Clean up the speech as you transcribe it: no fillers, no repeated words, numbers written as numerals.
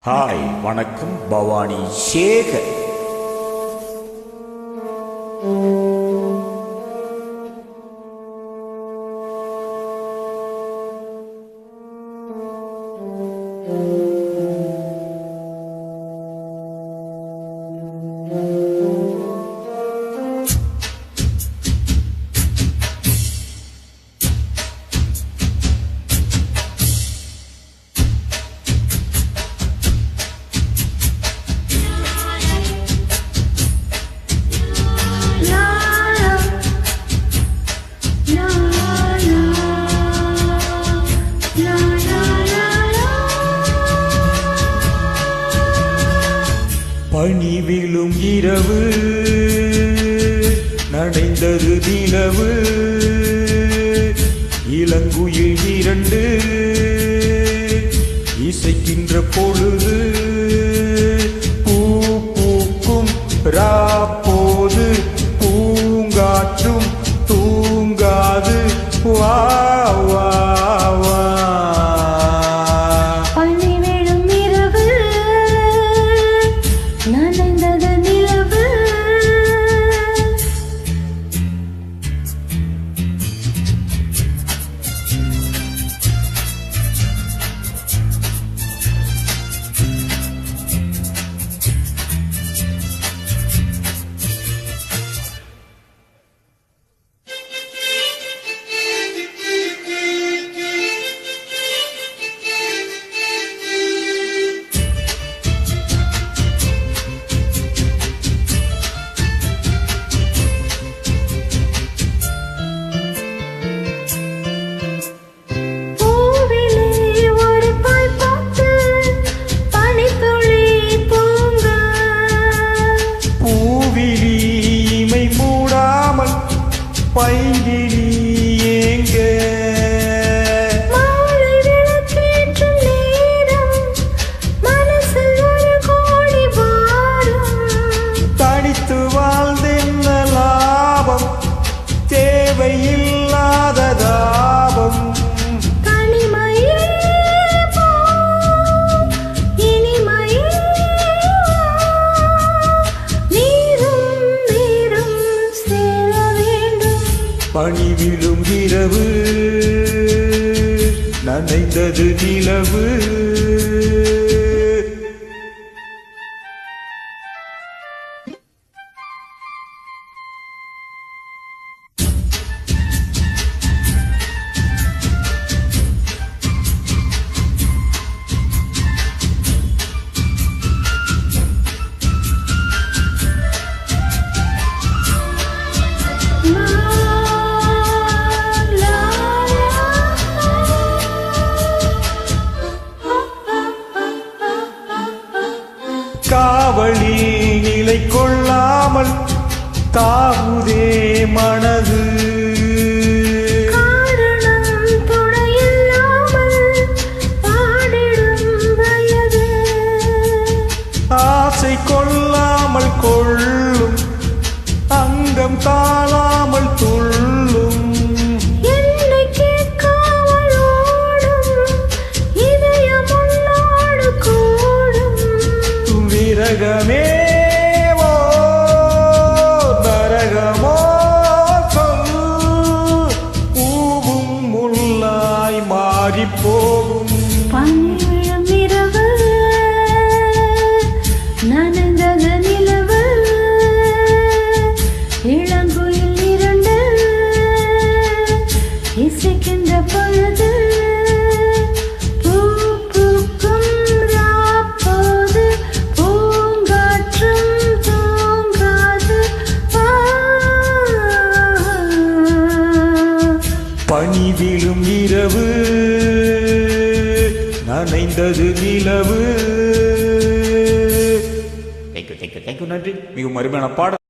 Hi வணக்கம் பவானி சேகர். பனி விழும் இரவு நனைந்தது நிலவு, இளங்குயில் இரண்டு இசைக்கின்ற பொழுது, பூ பூக்கும் ராப்போது பூங்காற்றும் தூங்காது வா வா வா. பைங்கிளி ஏங்க மாலை விளக்கேற்று நேரம், மனசில் ஒரு கோடி பாரம். தனித்து வாழ்ந்தென்ன லாபம், தேவையில்லாத தாபம். தனிமையே போ, இனிமையே நீரும் நீரும் சேர வேண்டும். பனி விழும் இரவு நனைந்தது நிலவு, காவலி நிலை கொள்ளாமல் தாவுதே மனது, காரணம் துணையில்லாமல் பாடிடும் வயது. ஆசை கொள்ளாமல் கொள்ளும் அங்கம் தாழாமல் துள்ளும், என்னை கேட்காமல் ஓடும் இதயம் உன்னோடு கூடும். விரகமே ஓ நரகமோ சொல், பூவும் முள்ளாய் மாறிப்போகும். பனி விழும் இரவு நனைந்தது நிலவு, இளங்குயில் இரண்டு இசைக்கின்ற பொழுது, பூ பூக்கும் ராப்போது பூங்காற்றும் தூங்காது வா. பனி விழும் இரவு நனைந்தது நிலவு. தேங்க்யூ நன்றி. மிகவும் அருமையான பாடல்.